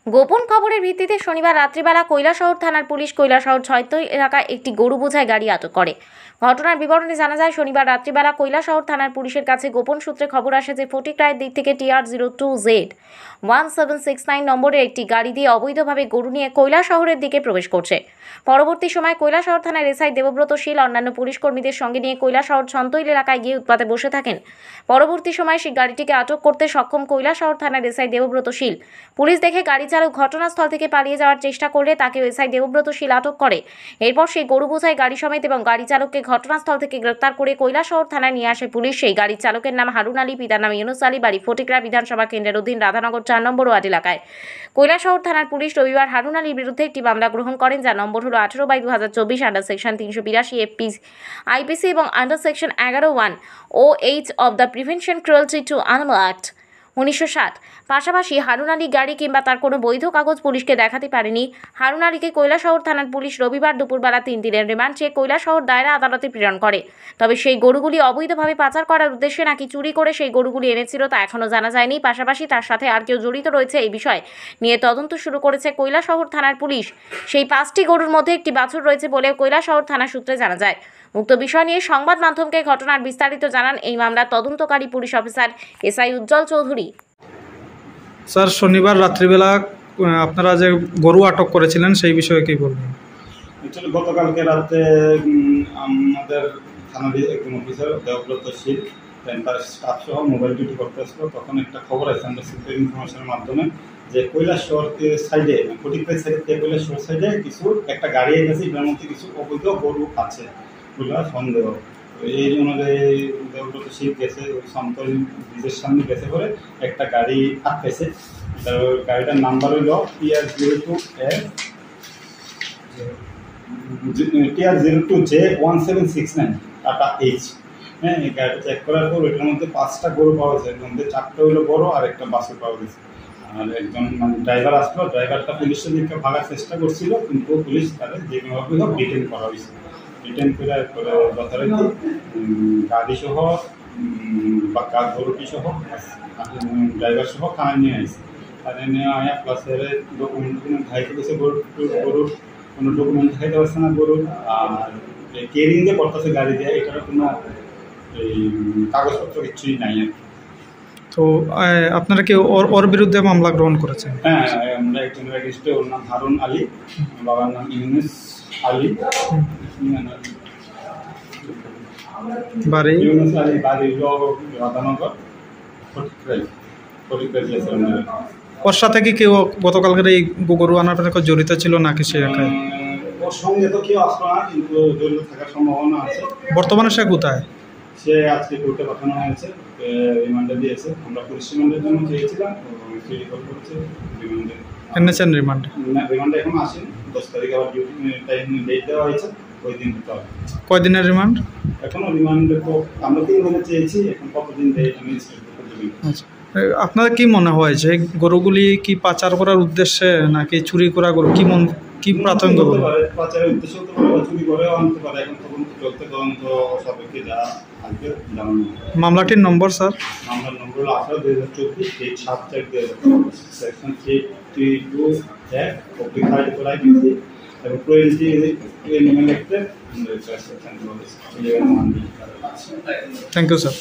গোপন খবরের ভিত্তিতে শনিবার রাত্রিবেলা কৈলাসহর থানার পুলিশ কৈলাসহর ৬ এলাকায় একটি গরু বোঝাই গাড়ি আটক করে। ঘটনার বিবরণে জানা যায়, শনিবার রাত্রিবেলা কৈলাসহর থানার পুলিশের কাছে গোপন সূত্রে খবর আসে যে ফটিকরায়ের দিক থেকে TR02Z1769 নম্বরের একটি গাড়ি দিয়ে অবৈধভাবে গরু নিয়ে কৈলাসহরের দিকে প্রবেশ করছে। পরবর্তী সময় কৈলাসহর থানার এসআই দেবব্রত শীল অন্যান্য পুলিশ কর্মীদের সঙ্গে নিয়ে কৈলাসহর ছন্তৈল এলাকায় গিয়ে উৎপাতে বসে থাকেন। পরবর্তী সময় সেই গাড়িটিকে আটক করতে সক্ষম কৈলাসহর থানার এসআই দেবব্রত শীল। পুলিশ দেখে গাড়ি চালক ঘটনাস্থল থেকে পালিয়ে যাওয়ার চেষ্টা করলে তাকে এসআই দেবব্রত শীল আটক করে। এরপর সেই গরু বোঝাই গাড়ি সমেত এবং গাড়ি চালককে ঘটনাস্থল থেকে গ্রেপ্তার করে কৈলাসহর থানায় নিয়ে আসে পুলিশ। সেই গাড়ির চালকের নাম হারুন আলী, পিতার নাম ইউনুস আলী, বাড়ি ফটিকরা বিধানসভা কেন্দ্রের অধীন রাধানগর ৪ নম্বর ওয়ার্ড এলাকায়। কৈলাসহর থানার পুলিশ রবিবার হারুন আলীর বিরুদ্ধে একটি মামলা গ্রহণ করেন, যার নম্বর হল 18/2024 আন্ডার সেকশন 382 FP আইপিসি এবং under section 11(1) OH of the prevention cruelty two animal act 1960। পাশাপাশি হারুন আলী গাড়ি কিংবা তার কোনো বৈধ কাগজ পুলিশকে দেখাতে পারেনি। হারুন আলীকে কৈলাসহর থানার পুলিশ রবিবার দুপুরবেলা 3 দিনের রিমান্ড চেয়ে কৈলাসহর দায়রা আদালতে প্রেরণ করে। তবে সেই গরুগুলি অবৈধভাবে পাচার করার উদ্দেশ্যে নাকি চুরি করে সেই গরুগুলি এনেছিল তা এখনও জানা যায়নি। পাশাপাশি তার সাথে আর কেউ জড়িত রয়েছে এই বিষয় নিয়ে তদন্ত শুরু করেছে কৈলাসহর থানার পুলিশ। সেই 5টি গরুর মধ্যে একটি বাছুর রয়েছে বলে কৈলাসহর থানা সূত্রে জানা যায়। উক্ত বিষয় নিয়ে সংবাদ মাধ্যমকে ঘটনার বিস্তারিত জানান এই মামলার তদন্তকারী পুলিশ অফিসার এসআই উজ্জ্বল চৌধুরী। স্যার, শনিবার রাত্রিবেলা আপনারা যে গরু আটক করেছিলেন সেই বিষয়ে কি বলবেন? অ্যাকচুয়ালি গতকালকে রাতে আমাদের থানার একজন অফিসার দেবব্রত শীল তার স্টাফ সহ মোবাইল ডিউটি করতে আসলো। তখন একটা খবর আছে আমরা সিক্রেট ইনফরমেশনের মাধ্যমে যে কৈলাসহর সাইডে ফটিকরাই সাইড থেকে কৈলাসহর সাইডে একটা গাড়ি গেছে, এটার মধ্যে কিছু অবৈধ গরু আছে বলে সন্দেহ। এই অনুযায়ী দেবব্রত শীল গেছে ওই সন্তল ব্রিজের সামনে গেছে করে একটা গাড়ি আটকেছে। গাড়িটার নাম্বার হইল TR02J1769 টাটা এইচ। হ্যাঁ, এই গাড়িটা চেক করার পর এটার মধ্যে 5টা গরু পাওয়া গেছে, এর মধ্যে 4টা হইলো বড় আর একটা বাছুর পাওয়া গেছে। আর একজন ড্রাইভার আসলো, ড্রাইভারটা পুলিশের দিকে ভাগার চেষ্টা করছিল, কিন্তু পুলিশ তাদের যেভাবে হোক ডিটেন করা হয়েছে। রিটার্ন করে যথারীতি গাড়ি সহ বা গরুটি সহ ড্রাইভার সহ থানায় নিয়ে আসছে। থানায় নিয়ে আয়া প্লাস ডকুমেন্ট দেখাইতে গেছে, গরুর কোনো ডকুমেন্ট দেখাইতে পারছে না গরুর। আর কেরিং দিয়ে করতেছে গাড়ি দিয়ে, এটার কোনো এই কাগজপত্র কিছুই নাই। তো আপনারা কি ওর বিরুদ্ধে মামলা গ্রহণ করেছেন? হ্যাঁ, আমরা একজন রেজিস্ট্রে, ওর নাম হারুন আলী, বাবার নাম ইউনুস আলী, বাড়ি রাধানগর ফটিকরাই। ওর সাথে কি কেউ গতকালকের এই গরু আনার পরে জড়িত ছিল নাকি সে একাই? ওর সঙ্গে তো কেউ আসলো না, কিন্তু জড়িত থাকার সম্ভাবনা আছে। বর্তমানে সে কোথায়? সে আজকে কোর্টে পাঠানো হয়েছে, রিমান্ডে দিয়েছে। আমরা পুলিশ রিমান্ডের জন্য চেয়েছিলাম, সেই রিপোর্ট করেছে রিমান্ডে এনেছেন। রিমান্ডে এখন আসেনি, 10 তারিখে আবার টাইম ডেট দেওয়া হয়েছে, ওই দিন দিতে হবে। কয়দিনের রিমান্ড? এখনো রিমান্ডে তো আমরা 3 দিনে চেয়েছি, এখন কতদিন দেয় আমি আচ্ছা, আপনার কি মনে হয় যে গরুগুলি কি পাচার করার উদ্দেশ্যে নাকি চুরি করা গরু? কি প্রাথমিক পাচারের উদ্দেশ্য হতে পারে, চুরি করেও আনতে পারে। এখন তদন্ত চলতে, তদন্ত সাপেক্ষে যা আসবে জানানো। মামলাটির নম্বর? স্যার, মামলার নম্বর হলো 18/2024 7/4 সেকশন 322 এবং প্রয়োজনীয় এনিম্যাল অ্যাক্টের থ্যাংক ইউ স্যার।